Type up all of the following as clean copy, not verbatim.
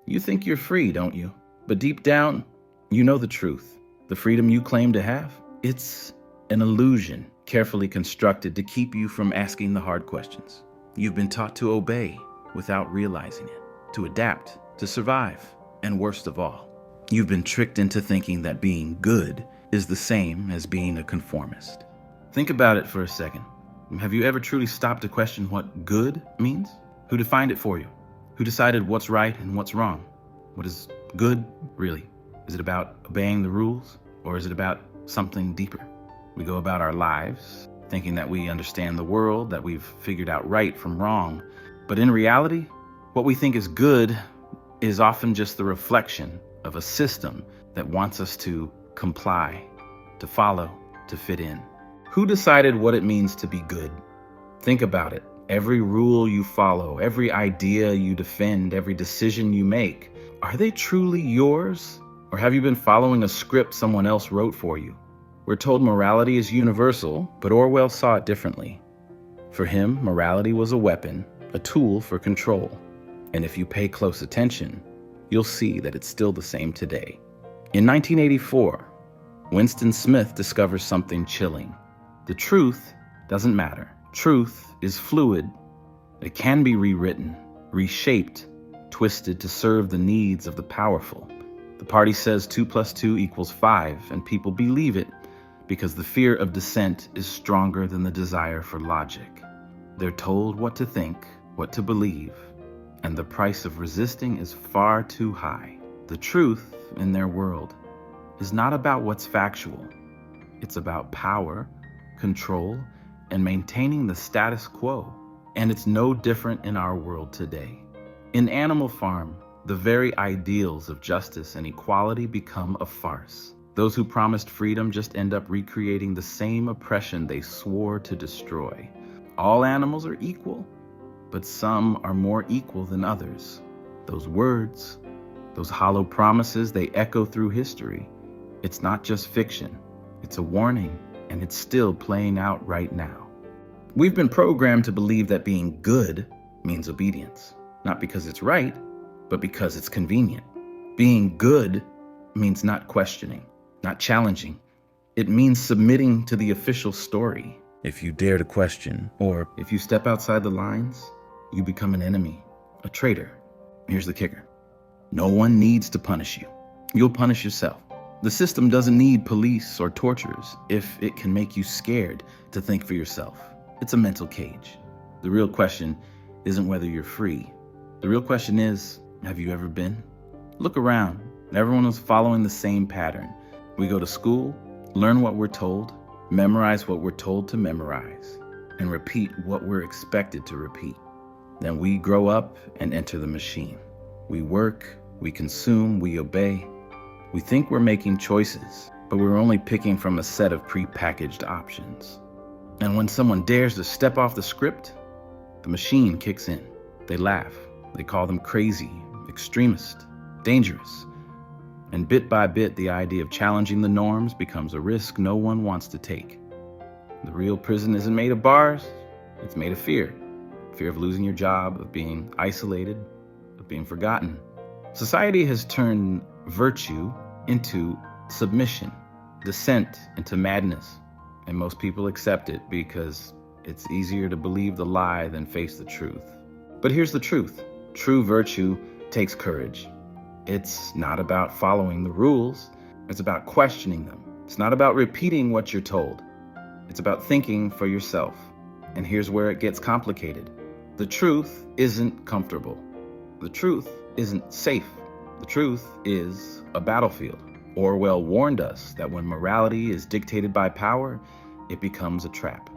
You think you're free, don't you? But deep down, you know the truth. The freedom you claim to have, it's an illusion carefully constructed to keep you from asking the hard questions. You've been taught to obey without realizing it, to adapt, to survive, and worst of all, you've been tricked into thinking that being good is the same as being a conformist. Think about it for a second. Have you ever truly stopped to question what good means? Who defined it for you? Who decided what's right and what's wrong? What is good, really? Is it about obeying the rules, or is it about something deeper? We go about our lives thinking that we understand the world, that we've figured out right from wrong. But in reality, what we think is good is often just the reflection of a system that wants us to comply, to follow, to fit in. Who decided what it means to be good? Think about it. Every rule you follow, every idea you defend, every decision you make, are they truly yours? Or have you been following a script someone else wrote for you? We're told morality is universal, but Orwell saw it differently. For him, morality was a weapon, a tool for control. And if you pay close attention, you'll see that it's still the same today. In 1984, Winston Smith discovers something chilling. The truth doesn't matter. Truth is fluid. It can be rewritten, reshaped, twisted to serve the needs of the powerful. The party says 2 + 2 = 5, and people believe it because the fear of dissent is stronger than the desire for logic. They're told what to think, what to believe, and the price of resisting is far too high. The truth in their world is not about what's factual. It's about power, control, and maintaining the status quo. And it's no different in our world today. In Animal Farm, the very ideals of justice and equality become a farce. Those who promised freedom just end up recreating the same oppression they swore to destroy. All animals are equal, but some are more equal than others. Those words, those hollow promises, they echo through history. It's not just fiction, it's a warning, and it's still playing out right now. We've been programmed to believe that being good means obedience, not because it's right, but because it's convenient. Being good means not questioning, not challenging. It means submitting to the official story. If you dare to question, or if you step outside the lines, you become an enemy, a traitor. Here's the kicker. No one needs to punish you. You'll punish yourself. The system doesn't need police or torturers if it can make you scared to think for yourself. It's a mental cage. The real question isn't whether you're free. The real question is, have you ever been? Look around. Everyone is following the same pattern. We go to school, learn what we're told, memorize what we're told to memorize, and repeat what we're expected to repeat. Then we grow up and enter the machine. We work, we consume, we obey. We think we're making choices, but we're only picking from a set of prepackaged options. And when someone dares to step off the script, the machine kicks in. They laugh. They call them crazy, extremist, dangerous. And bit by bit, the idea of challenging the norms becomes a risk no one wants to take. The real prison isn't made of bars, it's made of fear. Fear of losing your job, of being isolated, of being forgotten. Society has turned virtue into submission, dissent into madness. And most people accept it because it's easier to believe the lie than face the truth. But here's the truth. True virtue takes courage. It's not about following the rules. It's about questioning them. It's not about repeating what you're told. It's about thinking for yourself. And here's where it gets complicated. The truth isn't comfortable. The truth isn't safe. The truth is a battlefield. Orwell warned us that when morality is dictated by power, it becomes a trap.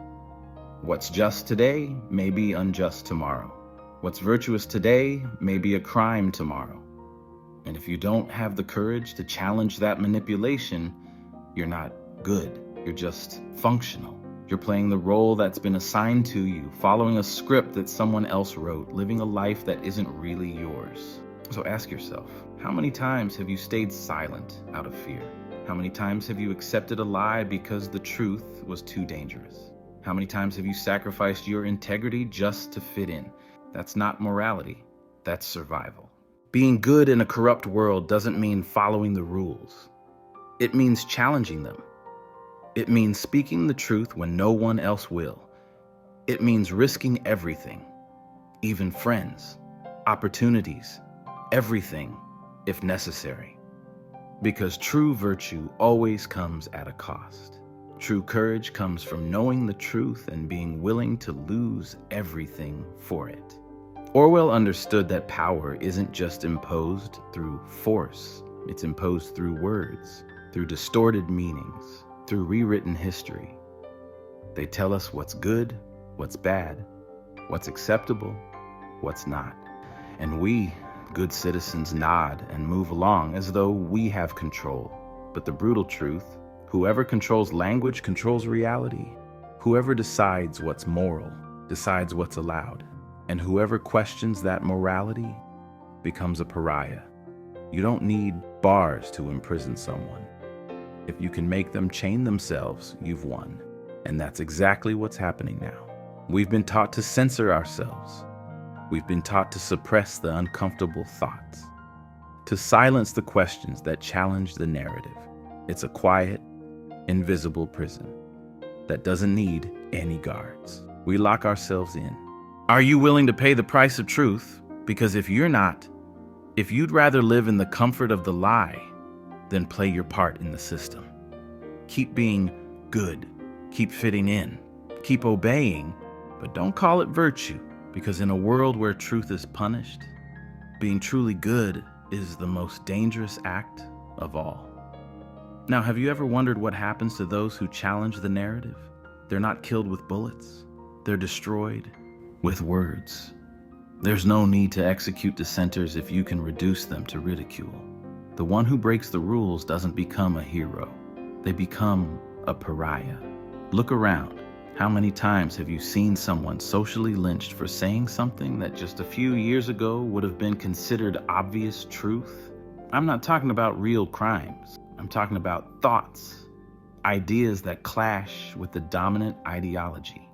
What's just today may be unjust tomorrow. What's virtuous today may be a crime tomorrow. And if you don't have the courage to challenge that manipulation, you're not good. You're just functional. You're playing the role that's been assigned to you, following a script that someone else wrote, living a life that isn't really yours. So ask yourself, how many times have you stayed silent out of fear? How many times have you accepted a lie because the truth was too dangerous? How many times have you sacrificed your integrity just to fit in? That's not morality, that's survival. Being good in a corrupt world doesn't mean following the rules. It means challenging them. It means speaking the truth when no one else will. It means risking everything, even friends, opportunities, everything, if necessary. Because true virtue always comes at a cost. True courage comes from knowing the truth and being willing to lose everything for it. Orwell understood that power isn't just imposed through force. It's imposed through words, through distorted meanings, through rewritten history. They tell us what's good, what's bad, what's acceptable, what's not. And we, good citizens, nod and move along as though we have control. But the brutal truth, whoever controls language controls reality. Whoever decides what's moral decides what's allowed. And whoever questions that morality becomes a pariah. You don't need bars to imprison someone. If you can make them chain themselves, you've won. And that's exactly what's happening now. We've been taught to censor ourselves. We've been taught to suppress the uncomfortable thoughts, to silence the questions that challenge the narrative. It's a quiet, invisible prison that doesn't need any guards. We lock ourselves in. Are you willing to pay the price of truth? Because if you're not, if you'd rather live in the comfort of the lie, then play your part in the system. Keep being good, keep fitting in, keep obeying, but don't call it virtue. Because in a world where truth is punished, being truly good is the most dangerous act of all. Now, have you ever wondered what happens to those who challenge the narrative? They're not killed with bullets. They're destroyed with words. There's no need to execute dissenters if you can reduce them to ridicule. The one who breaks the rules doesn't become a hero. They become a pariah. Look around. How many times have you seen someone socially lynched for saying something that just a few years ago would have been considered obvious truth? I'm not talking about real crimes. I'm talking about thoughts, ideas that clash with the dominant ideology.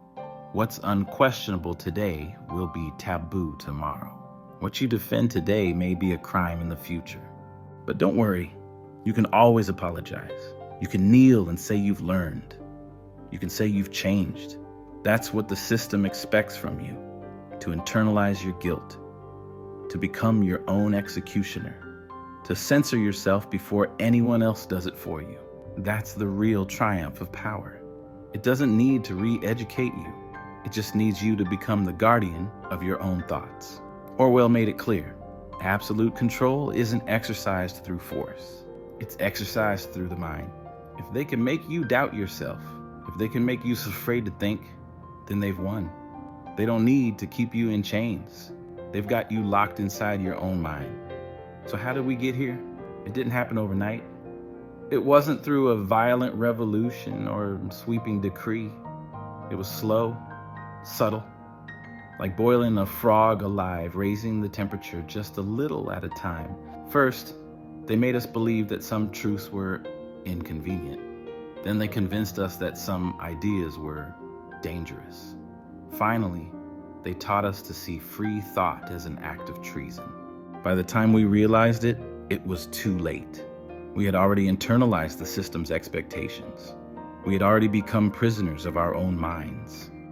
What's unquestionable today will be taboo tomorrow. What you defend today may be a crime in the future. But don't worry, you can always apologize. You can kneel and say you've learned. You can say you've changed. That's what the system expects from you, to internalize your guilt, to become your own executioner, to censor yourself before anyone else does it for you. That's the real triumph of power. It doesn't need to re-educate you. It just needs you to become the guardian of your own thoughts. Orwell made it clear. Absolute control isn't exercised through force. It's exercised through the mind. If they can make you doubt yourself, if they can make you afraid to think, then they've won. They don't need to keep you in chains. They've got you locked inside your own mind. So how did we get here? It didn't happen overnight. It wasn't through a violent revolution or sweeping decree. It was slow, subtle, like boiling a frog alive, raising the temperature just a little at a time. First, they made us believe that some truths were inconvenient. Then they convinced us that some ideas were dangerous. Finally, they taught us to see free thought as an act of treason. By the time we realized it, it was too late. We had already internalized the system's expectations. We had already become prisoners of our own minds.